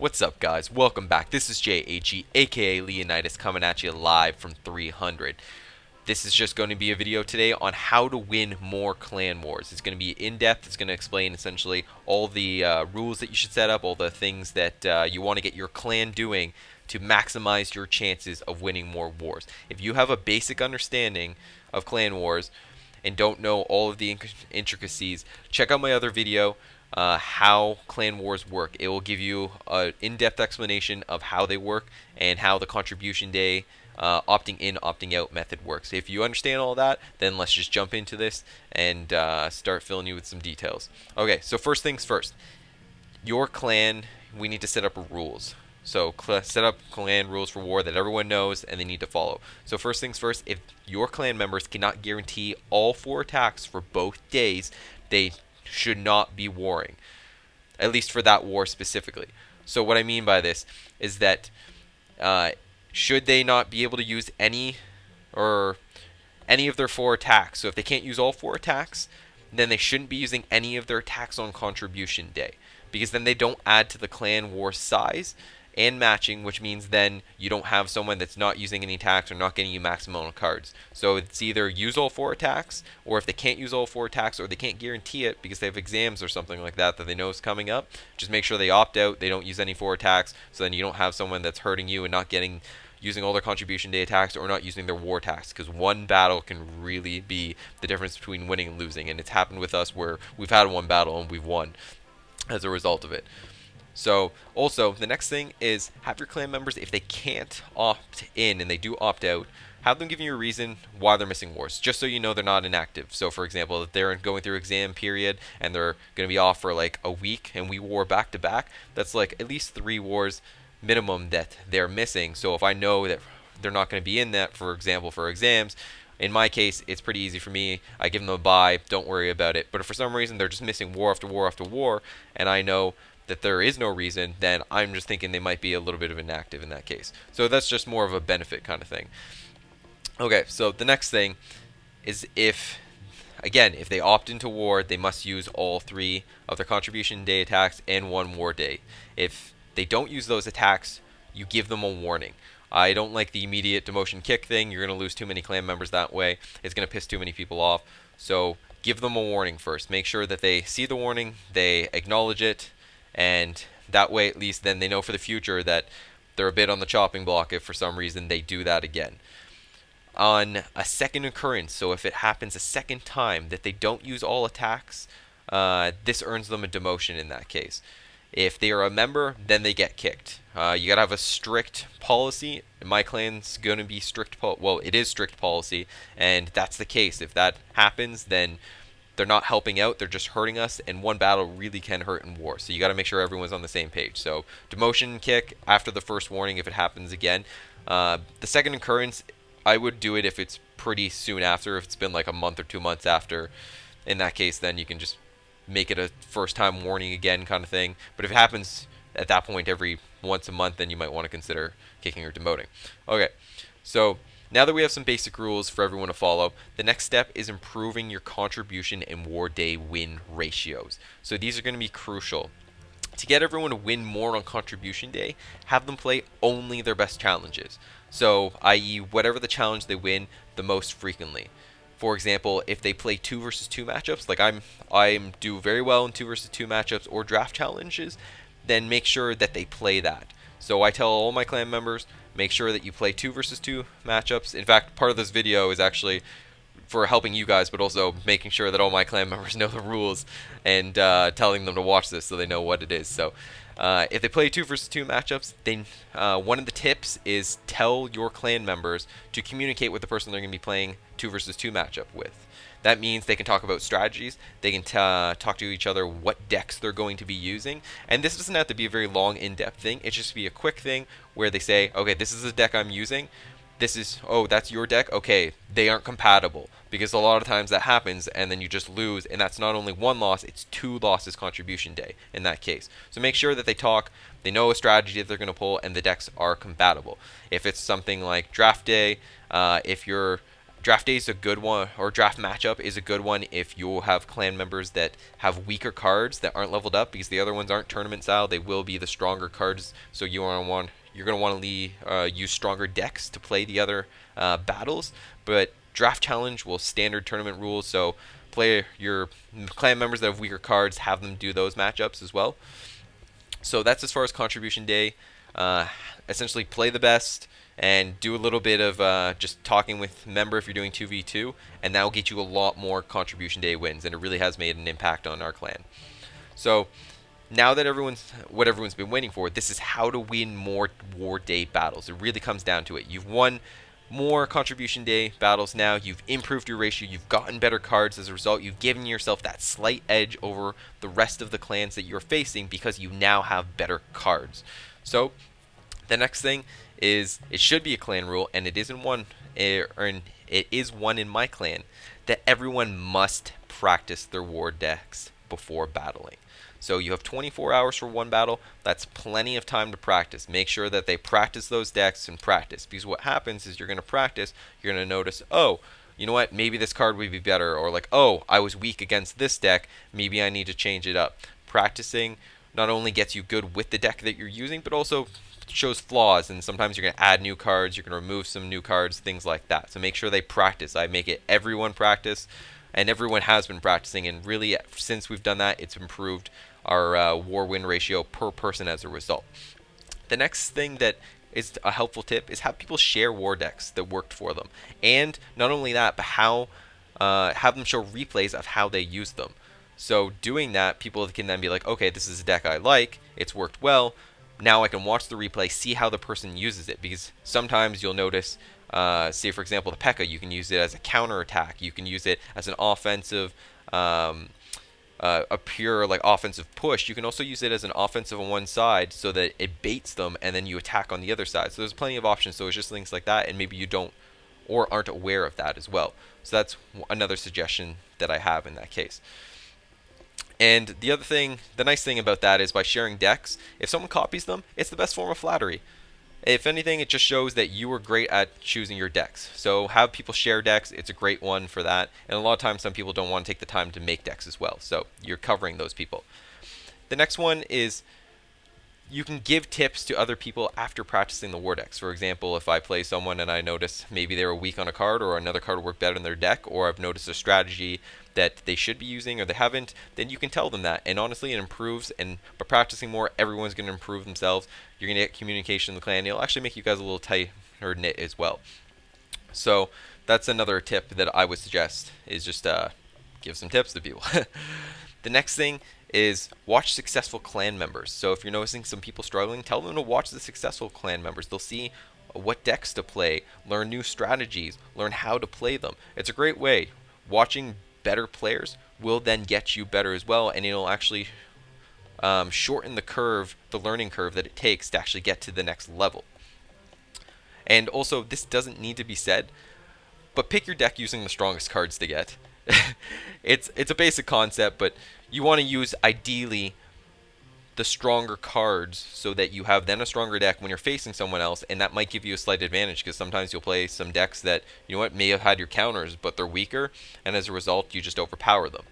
What's up, guys? Welcome back. This is JAG, aka Leonidas, coming at you live from 300. This is just going to be a video today on how to win more clan wars. It's going to be in-depth. It's going to explain essentially all the rules that you should set up, all the things that you want to get your clan doing to maximize your chances of winning more wars. If you have a basic understanding of clan wars and don't know all of the intricacies, check out my other video, how clan wars work. It will give you an in-depth explanation of how they work and how the contribution day opting in, opting out method works. If you understand all that, then let's just jump into this and start filling you with some details. Okay, so first things first. Your clan, we need to set up rules. So set up clan rules for war that everyone knows and they need to follow. So first things first, if your clan members cannot guarantee all 4 attacks for both days, they should not be warring, at least for that war specifically. So what I mean by this is that should they not be able to use any of their 4 attacks, so if they can't use all 4 attacks, then they shouldn't be using any of their attacks on contribution day, because then they don't add to the clan war size and matching, which means then you don't have someone that's not using any attacks or not getting you maximum on cards. So it's either use all 4 attacks, or if they can't use all 4 attacks or they can't guarantee it because they have exams or something like that that they know is coming up, just make sure they opt out, they don't use any 4 attacks, so then you don't have someone that's hurting you and not using all their contribution day attacks or not using their war attacks, because one battle can really be the difference between winning and losing, and it's happened with us where we've had one battle and we've won as a result of it. So also, the next thing is have your clan members, if they can't opt in and they do opt out, have them give you a reason why they're missing wars, just so you know they're not inactive. So for example, if they're going through exam period and they're going to be off for like a week and we war back to back, that's like at least 3 wars minimum that they're missing. So if I know that they're not going to be in that, for example, for exams, in my case, it's pretty easy for me. I give them a bye, don't worry about it. But if for some reason they're just missing war after war after war, and I know that there is no reason, then I'm just thinking they might be a little bit of inactive in that case. So that's just more of a benefit kind of thing. Okay, so the next thing is if they opt into war, they must use all 3 of their contribution day attacks and 1 war day. If they don't use those attacks, you give them a warning. I don't like the immediate demotion kick thing. You're going to lose too many clan members that way. It's going to piss too many people off. So give them a warning first. Make sure that they see the warning, they acknowledge it, and that way at least then they know for the future that they're a bit on the chopping block if for some reason they do that again. On a second occurrence, so if it happens a second time that they don't use all attacks, this earns them a demotion in that case. If they are a member, then they get kicked. You gotta have a strict policy. My clan's gonna be it is strict policy, and that's the case. If that happens, then they're not helping out, they're just hurting us, and one battle really can hurt in war. So you gotta make sure everyone's on the same page. So demotion kick after the first warning if it happens again. The second occurrence, I would do it if it's pretty soon after, if it's been like a month or 2 months after. In that case, then you can just make it a first time warning again kind of thing. But if it happens at that point every once a month, then you might want to consider kicking or demoting. Okay, so now that we have some basic rules for everyone to follow, the next step is improving your contribution and war day win ratios. So these are going to be crucial. To get everyone to win more on contribution day, have them play only their best challenges. So, i.e., whatever the challenge they win the most frequently. For example, if they play 2 versus 2 matchups, like I'm do very well in 2 versus 2 matchups or draft challenges, then make sure that they play that. So I tell all my clan members, make sure that you play 2 versus 2 matchups. In fact, part of this video is actually for helping you guys, but also making sure that all my clan members know the rules and telling them to watch this so they know what it is. So if they play 2 versus 2 matchups, then one of the tips is tell your clan members to communicate with the person they're going to be playing 2 versus 2 matchup with. That means they can talk about strategies, they can talk to each other what decks they're going to be using, and this doesn't have to be a very long, in-depth thing. It just be a quick thing where they say, okay, this is the deck I'm using, this is, oh, that's your deck, okay, they aren't compatible, because a lot of times that happens, and then you just lose, and that's not only 1 loss, it's 2 losses contribution day in that case. So make sure that they talk, they know a strategy that they're going to pull, and the decks are compatible. If it's something like draft day, if you're Draft day is a good one, or draft matchup is a good one if you have clan members that have weaker cards that aren't leveled up, because the other ones aren't tournament style. They will be the stronger cards, so you're gonna want to use stronger decks to play the other battles. But draft challenge will standard tournament rules, so play your clan members that have weaker cards, have them do those matchups as well. So that's as far as contribution day. Essentially, play the best and do a little bit of just talking with member if you're doing 2v2, and that will get you a lot more contribution day wins, and it really has made an impact on our clan. So now that everyone's been waiting for, this is how to win more war day battles. It really comes down to it. You've won more contribution day battles now. You've improved your ratio. You've gotten better cards as a result. You've given yourself that slight edge over the rest of the clans that you're facing because you now have better cards. So the next thing is, it should be a clan rule, and it isn't one, or it is one in my clan, that everyone must practice their war decks before battling. So you have 24 hours for one battle. That's plenty of time to practice. Make sure that they practice those decks and practice, because what happens is you're going to practice, you're going to notice, oh, you know what, maybe this card would be better, or like, oh, I was weak against this deck, maybe I need to change it up. Practicing not only gets you good with the deck that you're using, but also shows flaws, and sometimes you're going to add new cards, you're going to remove some new cards, things like that. So make sure they practice. I make it everyone practice, and everyone has been practicing, and really since we've done that, it's improved our war win ratio per person as a result. The next thing that is a helpful tip is have people share war decks that worked for them, and not only that, but have them show replays of how they used them. So doing that, people can then be like, okay, this is a deck I like, it's worked well, now I can watch the replay, see how the person uses it, because sometimes you'll notice, say for example the P.E.K.K.A, you can use it as a counter attack, you can use it as an offensive, a pure like offensive push. You can also use it as an offensive on one side so that it baits them and then you attack on the other side. So there's plenty of options. So it's just things like that, and maybe you don't or aren't aware of that as well. So that's another suggestion that I have in that case. And the other thing, the nice thing about that is by sharing decks, if someone copies them, it's the best form of flattery. If anything, it just shows that you were great at choosing your decks. So have people share decks, it's a great one for that. And a lot of times some people don't want to take the time to make decks as well. So you're covering those people. The next one is you can give tips to other people after practicing the war decks. For example, if I play someone and I notice maybe they were weak on a card, or another card worked better in their deck, or I've noticed a strategy that they should be using or they haven't, then you can tell them that. And honestly, it improves, and by practicing more, everyone's going to improve themselves. You're going to get communication in the clan. It'll actually make you guys a little tighter knit as well. So that's another tip that I would suggest, is just give some tips to people. The next thing is watch successful clan members. So if you're noticing some people struggling, tell them to watch the successful clan members. They'll see what decks to play, learn new strategies, learn how to play them. It's a great way. Watching better players will then get you better as well, and it'll actually shorten the curve, the learning curve that it takes to actually get to the next level. And also, this doesn't need to be said, but pick your deck using the strongest cards to get. It's a basic concept, but you want to use ideally the stronger cards so that you have then a stronger deck when you're facing someone else, and that might give you a slight advantage, because sometimes you'll play some decks that, you know what, may have had your counters, but they're weaker, and as a result you just overpower them.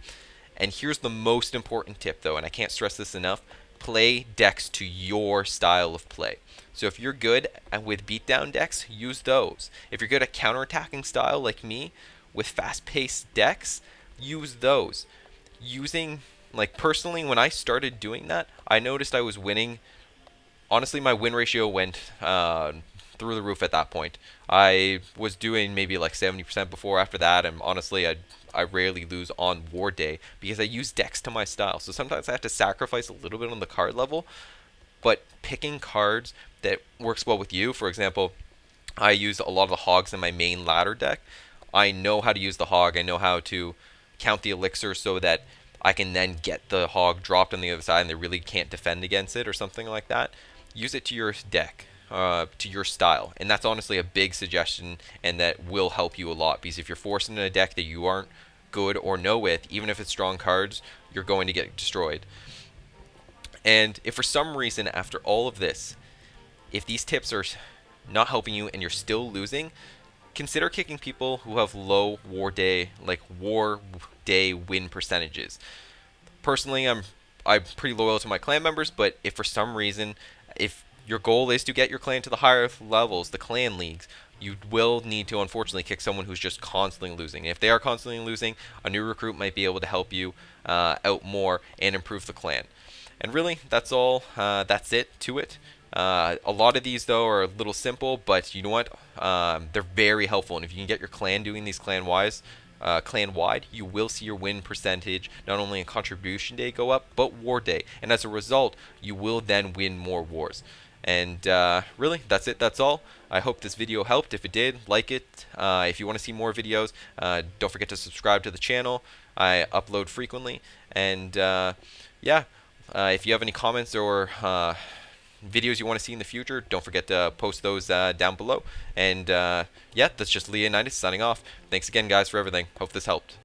And here's the most important tip though, and I can't stress this enough: play decks to your style of play. So if you're good with beatdown decks, use those. If you're good at counterattacking style like me, with fast-paced decks, use those. Like personally, when I started doing that, I noticed I was winning. Honestly, my win ratio went through the roof at that point. I was doing maybe like 70% before. After that, and honestly, I rarely lose on war day because I use decks to my style. So sometimes I have to sacrifice a little bit on the card level, but picking cards that works well with you. For example, I use a lot of the hogs in my main ladder deck. I know how to use the hog. I know how to count the elixir so that I can then get the hog dropped on the other side and they really can't defend against it or something like that. Use it to your deck, to your style. And that's honestly a big suggestion, and that will help you a lot, because if you're forced into a deck that you aren't good or know with, even if it's strong cards, you're going to get destroyed. And if for some reason after all of this, if these tips are not helping you and you're still losing, consider kicking people who have low war day win percentages. Personally, I'm pretty loyal to my clan members, but if for some reason, if your goal is to get your clan to the higher levels, the clan leagues, you will need to unfortunately kick someone who's just constantly losing. If they are constantly losing, a new recruit might be able to help you out more and improve the clan. And really, that's all. That's it to it. A lot of these, though, are a little simple, but you know what? They're very helpful. And if you can get your clan doing these clan-wide, you will see your win percentage, not only in Contribution Day, go up, but War Day. And as a result, you will then win more wars. And really, that's it. That's all. I hope this video helped. If it did, like it. If you want to see more videos, don't forget to subscribe to the channel. I upload frequently. And yeah, if you have any comments or videos you want to see in the future, don't forget to post those down below. And yeah, that's just Leonidas signing off. Thanks again, guys, for everything. Hope this helped.